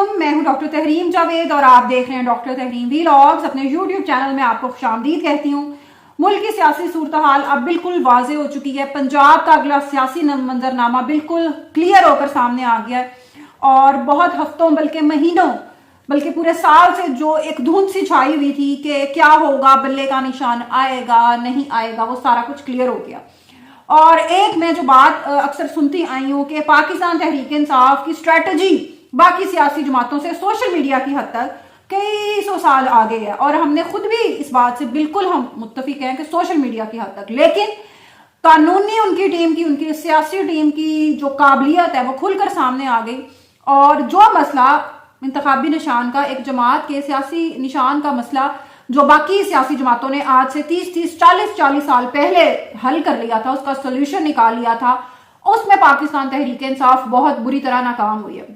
वालेकुम, मैं हूं डॉक्टर तहरीम जावेद और आप देख रहे हैं डॉक्टर तहरीम व्लॉग्स। अपने यूट्यूब चैनल में आपको खुशामदीद कहती हूं। मुल्क की सियासी सूरत हाल अब बिल्कुल वाज़ेह हो चुकी है। पंजाब का अगला सियासी मंजरनामा बिल्कुल क्लियर होकर सामने आ गया है और बहुत हफ्तों बल्कि महीनों बल्कि पूरे साल से जो एक धुंध सी छाई हुई थी कि क्या होगा, बल्ले का निशान आएगा नहीं आएगा, वो सारा कुछ क्लियर हो गया। और एक मैं जो बात अक्सर सुनती आई हूँ कि पाकिस्तान तहरीक इंसाफ की स्ट्रेटजी बाकी सियासी जमातों से सोशल मीडिया की हद तक कई सौ साल आगे है, और हमने खुद भी इस बात से बिल्कुल हम मुत्तफिक हैं कि सोशल मीडिया की हद तक, लेकिन कानूनी उनकी टीम की, उनकी सियासी टीम की जो काबिलियत है वो खुलकर सामने आ गई। और जो मसला इंतखाबी निशान का, एक जमात के सियासी निशान का मसला जो बाकी सियासी जमातों ने आज से 40 साल पहले हल कर लिया था, उसका सोल्यूशन निकाल लिया था, उसमें पाकिस्तान तहरीक इंसाफ बहुत बुरी तरह नाकाम हुई है।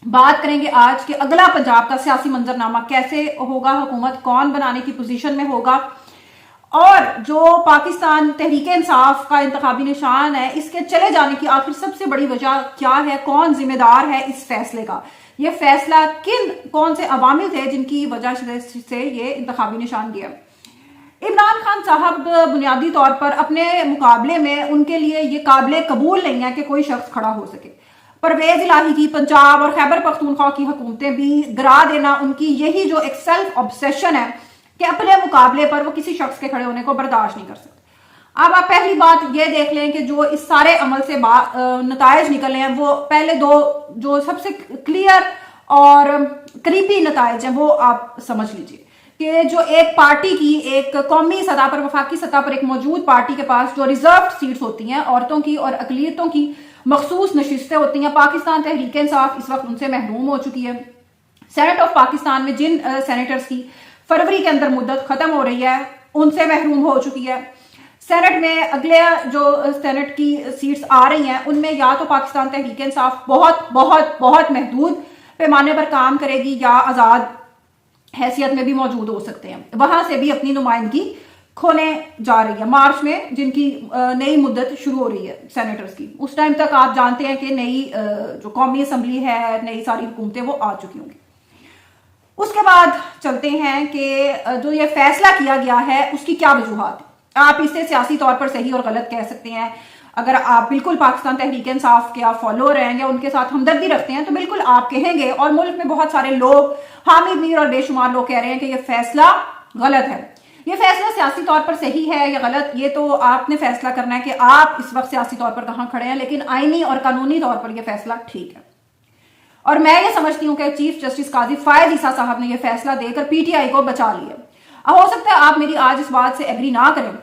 बात करेंगे आज कि अगला पंजाब का सियासी मंजरनामा कैसे होगा, हुकूमत कौन बनाने की पोजीशन में होगा, और जो पाकिस्तान तहरीक इंसाफ का इंतखाबी निशान है इसके चले जाने की आखिर सबसे बड़ी वजह क्या है, कौन जिम्मेदार है इस फैसले का, ये फैसला कौन से अवामिल थे जिनकी वजह से ये इंतखाबी निशान दिया। इमरान खान साहब बुनियादी तौर पर अपने मुकाबले में उनके लिए ये काबिल कबूल नहीं है कि कोई शख्स खड़ा हो सके। परवेज इलाही की पंजाब और खैबर पख्तूनख्वा की हुकूमतें भी गिरा देना, उनकी यही जो एक सेल्फ ऑब्सेशन है कि अपने मुकाबले पर वो किसी शख्स के खड़े होने को बर्दाश्त नहीं कर सकते। अब आप पहली बात ये देख लें कि जो इस सारे अमल से नतायज निकले हैं, वो पहले दो जो सबसे क्लियर और करीबी नतायज हैं वो आप समझ लीजिए कि जो एक पार्टी की, एक कौमी सतह पर, वफाकी सतह पर एक मौजूद पार्टी के पास जो रिजर्व सीट्स होती हैं, औरतों की और अकलियतों की मखसूस नशिस्तें होती हैं, पाकिस्तान तहरीक इंसाफ इस वक्त उनसे महरूम हो चुकी है। सेनेट ऑफ पाकिस्तान में जिन सेनेटर्स की फरवरी के अंदर मुद्दत खत्म हो रही है उनसे महरूम हो चुकी है। सेनेट में अगले जो सेनेट की सीट्स आ रही हैं उनमें या तो पाकिस्तान तहरीक इंसाफ बहुत बहुत बहुत महदूद पैमाने पर काम करेगी या आजाद हैसियत में भी मौजूद हो सकते हैं, वहां से भी अपनी नुमाइंदगी खोने जा रही है। मार्च में जिनकी नई मुद्दत शुरू हो रही है सेनेटर्स की, उस टाइम तक आप जानते हैं कि नई जो कौमी असम्बली है, नई सारी हुकूमतें वो आ चुकी होंगी। उसके बाद चलते हैं कि जो ये फैसला किया गया है उसकी क्या वजूहात है। आप इसे सियासी तौर पर सही और गलत कह सकते हैं। अगर आप बिल्कुल पाकिस्तान तहरीक इंसाफ के आप फॉलोअर हैं या उनके साथ हमदर्दी रखते हैं तो बिल्कुल आप कहेंगे, और मुल्क में बहुत सारे लोग, हामिद मीर और बेशुमार लोग कह रहे हैं कि यह फैसला गलत है। ये फैसला सियासी तौर पर सही है या गलत, ये तो आपने फैसला करना है कि आप इस वक्त सियासी तौर पर कहां खड़े हैं, लेकिन आईनी और कानूनी तौर पर यह फैसला ठीक है। और मैं ये समझती हूं कि चीफ जस्टिस काजी फायद ईसा साहब ने यह फैसला देकर पीटीआई को बचा लिया। हो सकता है आप मेरी आज इस बात से एग्री ना करें,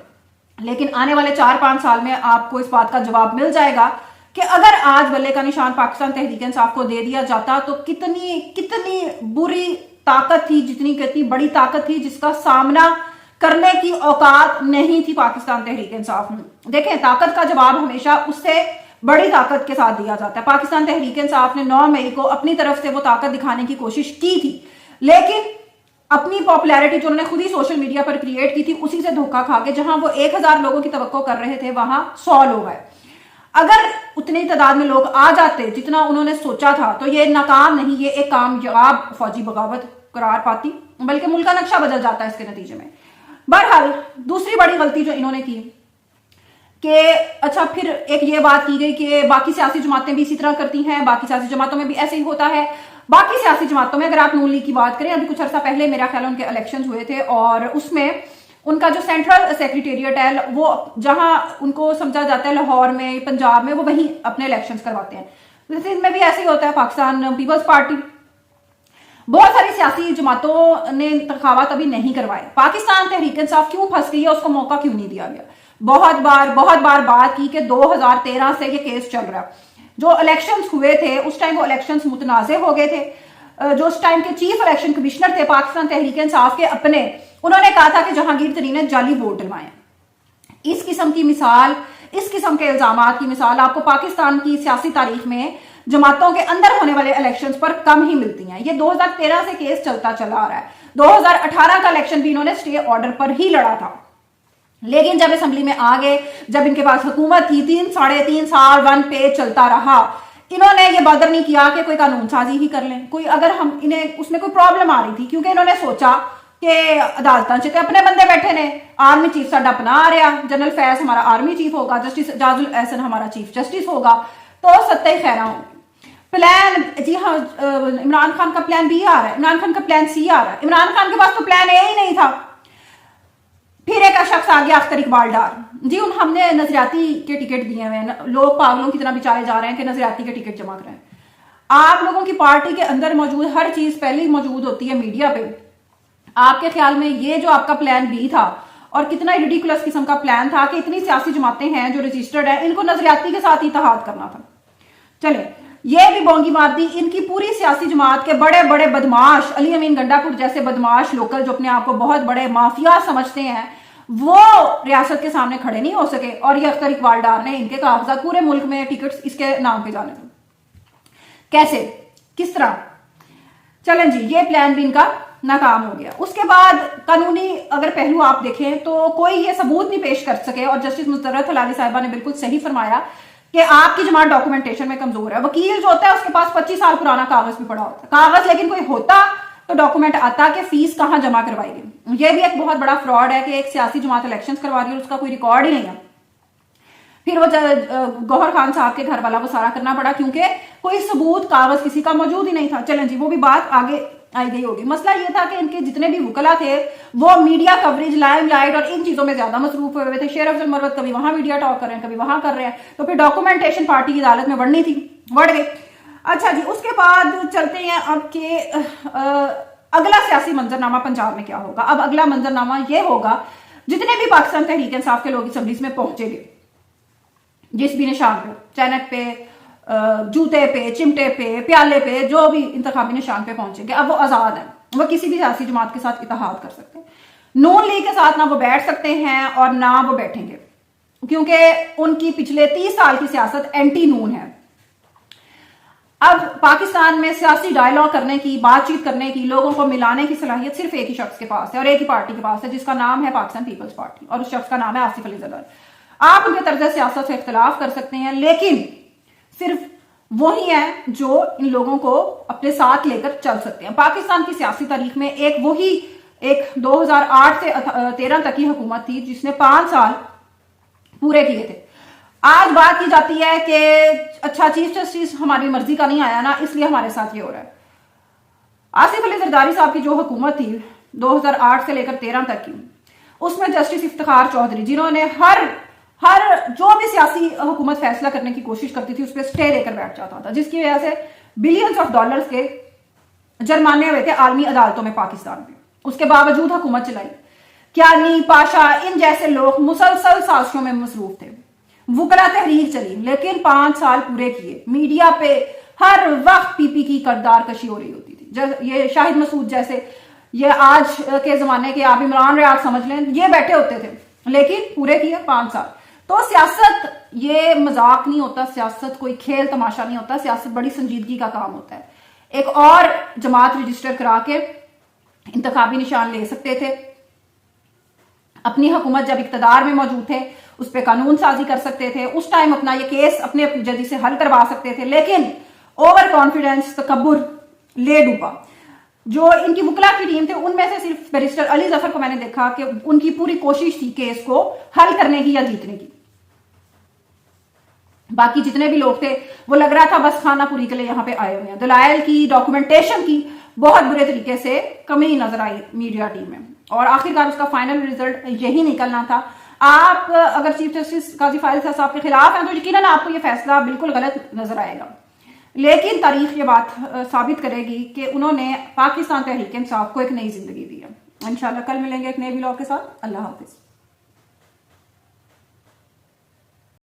लेकिन आने वाले 4-5 साल में आपको इस बात का जवाब मिल जाएगा कि अगर आज बल्ले का निशान पाकिस्तान तहरीक इंसाफ को दे दिया जाता तो कितनी बुरी ताकत थी, कितनी बड़ी ताकत थी जिसका सामना करने की औकात नहीं थी पाकिस्तान तहरीक इंसाफ में। देखें, ताकत का जवाब हमेशा उससे बड़ी ताकत के साथ दिया जाता है। पाकिस्तान तहरीक इंसाफ ने 9 मई को अपनी तरफ से वो ताकत दिखाने की कोशिश की थी, लेकिन अपनी पॉपुलैरिटी जो उन्होंने खुद ही सोशल मीडिया पर क्रिएट की थी उसी से धोखा खा के जहां वो 1000 लोगों की तवक्को कर रहे थे वहां 100 लोग आए। अगर उतनी तादाद में लोग आ जाते जितना उन्होंने सोचा था तो ये नाकाम नहीं, ये एक कामयाब फौजी बगावत करार पाती, बल्कि मुल्क का नक्शा बदल जाता है इसके नतीजे में। बहरहाल दूसरी बड़ी गलती जो इन्होंने की कि अच्छा, फिर एक ये बात की गई कि बाकी सियासी जमातें भी इसी तरह करती हैं, बाकी सियासी जमातों में भी ऐसे ही होता है। बाकी सियासी जमातों में अगर आप नून लीग की बात करें, अभी कुछ अर्सा पहले मेरा ख्याल उनके इलेक्शंस हुए थे और उसमें उनका जो सेंट्रल सेक्रेटेरिएट है वो जहां उनको समझा जाता है लाहौर में, पंजाब में, वो वहीं अपने इलेक्शंस करवाते हैं। सिंध में भी ऐसे ही होता है। पाकिस्तान पीपल्स पार्टी, बहुत सारी सियासी जमातों ने इंतखाबात अभी नहीं करवाए। पाकिस्तान तहरीक इंसाफ क्यों फंस गई है, उसको मौका क्यों नहीं दिया गया। बहुत बार बात की कि 2013 से ये केस चल रहा है। जो इलेक्शंस हुए थे उस टाइम वो इलेक्शंस मुतनाज़े हो गए थे। जो उस टाइम के चीफ इलेक्शन कमिश्नर थे पाकिस्तान तहरीक इंसाफ के अपने, उन्होंने कहा था कि जहांगीर तरीन ने जाली वोट डलवाए। इस किस्म की मिसाल, इस किस्म के इल्जामात की मिसाल आपको पाकिस्तान की सियासी तारीख में जमातों के अंदर होने वाले इलेक्शंस पर कम ही मिलती हैं। ये 2013 से केस चलता चला आ रहा है। 2018 का इलेक्शन भी इन्होंने स्टे ऑर्डर पर ही लड़ा था, लेकिन जब असेंबली में आ गए, जब इनके पास हुकूमत थी, 3 साढ़े 3 साल वन पे चलता रहा। انہوں نے یہ بادر نہیں کیا کہ کوئی قانون سازی ہی کر لیں، کوئی اگر ہم انہیں اس میں کوئی پرابلم آ رہی تھی، کیونکہ انہوں نے سوچا کہ عدالتاں چ اپنے بندے بیٹھے نے، آرمی چیف ساڈا اپنا آ رہا، جنرل فیض ہمارا آرمی چیف ہوگا، جسٹس اعجاز الاحسن ہمارا چیف جسٹس ہوگا، تو ستہ خیرہ ہوں گے۔ پلان جی ہاں، عمران خان کا پلان بی آ رہا ہے، عمران خان کا پلان سی آ رہا ہے، عمران خان کے پاس تو پلان اے ہی نہیں تھا۔ پھر ایک شخص آ گیا اختر اقبال ڈار، جی ہم نے نظریاتی کے ٹکٹ دیے ہوئے ہیں، لوگ پاگلوں کی طرح بچارے جا رہے ہیں کہ نظریاتی کے ٹکٹ جمع کریں۔ آپ لوگوں کی پارٹی کے اندر موجود ہر چیز پہلے ہی موجود ہوتی ہے میڈیا پہ۔ آپ کے خیال میں یہ جو آپ کا پلان بی تھا، اور کتنا ریڈیکولس قسم کا پلان تھا کہ اتنی سیاسی جماعتیں ہیں جو رجسٹرڈ ہیں، ان کو نظریاتی کے ساتھ اتحاد کرنا تھا۔ چلے یہ بھی بونگی مار دی، ان کی پوری سیاسی جماعت کے بڑے بڑے بدماش، علی امین گنڈا پور جیسے بدماش لوکل جو اپنے آپ کو بہت بڑے مافیا سمجھتے ہیں، وہ ریاست کے سامنے کھڑے نہیں ہو سکے، اور یہ اختر اقبال ڈار نے ان کے کاغذات پورے ملک میں ٹکٹس اس کے نام پہ جانے تھے۔ کیسے، کس طرح؟ چلیں جی، یہ پلان بھی ان کا ناکام ہو گیا۔ اس کے بعد قانونی اگر پہلو آپ دیکھیں تو کوئی یہ ثبوت نہیں پیش کر سکے، اور جسٹس مسرت ہلالی صاحبہ نے بالکل صحیح فرمایا کہ آپ کی جماعت ڈاکومنٹیشن میں کمزور ہے۔ وکیل جو ہوتا ہے اس کے پاس 25 سال پرانا کاغذ بھی پڑا ہوتا ہے، کاغذ لیکن کوئی ہوتا تو ڈاکومنٹ آتا کہ فیس کہاں جمع کروائی گئی۔ یہ بھی ایک بہت بڑا فراڈ ہے کہ ایک سیاسی جماعت الیکشنز کروا رہی ہے اور اس کا کوئی ریکارڈ ہی نہیں ہے۔ پھر وہ گوہر خان صاحب کے گھر والا وہ سارا کرنا پڑا کیونکہ کوئی ثبوت کاغذ کسی کا موجود ہی نہیں تھا۔ چلیں جی، وہ بھی بات آگے آئی گئی ہوگی۔ مسئلہ یہ تھا کہ ان کے جتنے بھی وکلا تھے وہ میڈیا کوریج، لائم لائٹ اور ان چیزوں میں زیادہ مصروف ہوئے تھے۔ شیر افضل مروت کبھی وہاں میڈیا ٹاک کر رہے ہیں، کبھی وہاں کر رہے ہیں، تو پھر ڈاکومنٹیشن پارٹی کی عدالت میں بڑھنی تھی، بڑھ گئی۔ اچھا جی، اس کے بعد چلتے ہیں اب کہ اگلا سیاسی منظرنامہ پنجاب میں کیا ہوگا۔ اب اگلا منظرنامہ یہ ہوگا، جتنے بھی پاکستان تحریک انصاف کے لوگ اسمبلیز میں پہنچے گے، جس بھی نشان پہ، چینک پہ، جوتے پہ، چمٹے پہ، پیالے پہ، جو بھی انتخابی نشان پہ پہنچیں گے، اب وہ آزاد ہیں، وہ کسی بھی سیاسی جماعت کے ساتھ اتحاد کر سکتے ہیں۔ نون لیگ کے ساتھ نہ وہ بیٹھ سکتے ہیں اور نہ وہ بیٹھیں گے، کیونکہ ان کی پچھلے 30 سال کی سیاست اینٹی نون ہے۔ اب پاکستان میں سیاسی ڈائیلاگ کرنے کی، بات چیت کرنے کی، لوگوں کو ملانے کی صلاحیت صرف ایک ہی شخص کے پاس ہے اور ایک ہی پارٹی کے پاس ہے، جس کا نام ہے پاکستان پیپلز پارٹی، اور اس شخص کا نام ہے آصف علی زرداری۔ آپ ان کے طرز سیاست سے اختلاف کر سکتے ہیں، لیکن صرف وہی ہیں جو ان لوگوں کو اپنے ساتھ لے کر چل سکتے ہیں۔ پاکستان کی سیاسی تاریخ میں ایک 2008 سے 13 تک کی حکومت تھی جس نے 5 سال پورے کیے تھے۔ آج بات کی جاتی ہے کہ اچھا چیف جسٹس ہماری مرضی کا نہیں آیا نا، اس لیے ہمارے ساتھ یہ ہو رہا ہے۔ آصف علی زرداری صاحب کی جو حکومت تھی 2008 سے لے کر 13 تک کی، اس میں جسٹس افتخار چودھری، جنہوں نے ہر جو بھی سیاسی حکومت فیصلہ کرنے کی کوشش کرتی تھی اس پہ سٹے لے کر بیٹھ جاتا تھا، جس کی وجہ سے بلینز آف ڈالرز کے جرمانے ہوئے تھے عالمی عدالتوں میں پاکستان میں۔ اس کے باوجود حکومت چلائی۔ کیانی، پاشا، ان جیسے لوگ مسلسل سازشوں میں مصروف تھے، وکلا تحریک چلی، لیکن 5 سال پورے کیے۔ میڈیا پہ ہر وقت پی پی کی کردار کشی ہو رہی ہوتی تھی، یہ شاہد مسعود جیسے، یہ آج کے زمانے کے آپ عمران ریاض سمجھ لیں، یہ بیٹھے ہوتے تھے، لیکن پورے کیے 5 سال۔ تو سیاست یہ مذاق نہیں ہوتا، سیاست کوئی کھیل تماشا نہیں ہوتا، سیاست بڑی سنجیدگی کا کام ہوتا ہے۔ ایک اور جماعت رجسٹر کرا کے انتخابی نشان لے سکتے تھے، اپنی حکومت جب اقتدار میں موجود تھے اس پہ قانون سازی کر سکتے تھے، اس ٹائم اپنا یہ کیس اپنے ججی سے حل کروا سکتے تھے، لیکن اوور کانفیڈنس، تکبر لے ڈوبا۔ جو ان کی وکلا کی ٹیم تھے ان میں سے صرف بیرسٹر علی ظفر کو میں نے دیکھا کہ ان کی پوری کوشش تھی کیس کو حل کرنے کی یا جیتنے کی۔ باقی جتنے بھی لوگ تھے وہ لگ رہا تھا بس خانہ پوری کے لیے یہاں پہ آئے ہوئے ہیں۔ دلائل کی، ڈاکومنٹیشن کی بہت برے طریقے سے کمی نظر آئی میڈیا ٹیم میں، اور آخرکار اس کا فائنل ریزلٹ یہی نکلنا تھا۔ آپ اگر چیف جسٹس قاضی فائز صاحب کے خلاف ہیں تو یقیناً آپ کو یہ فیصلہ بالکل غلط نظر آئے گا، لیکن تاریخ یہ بات ثابت کرے گی کہ انہوں نے پاکستان تحریک انصاف کو ایک نئی زندگی دی ہے۔ انشاءاللہ کل ملیں گے ایک نئے ولاگ کے ساتھ۔ اللہ حافظ۔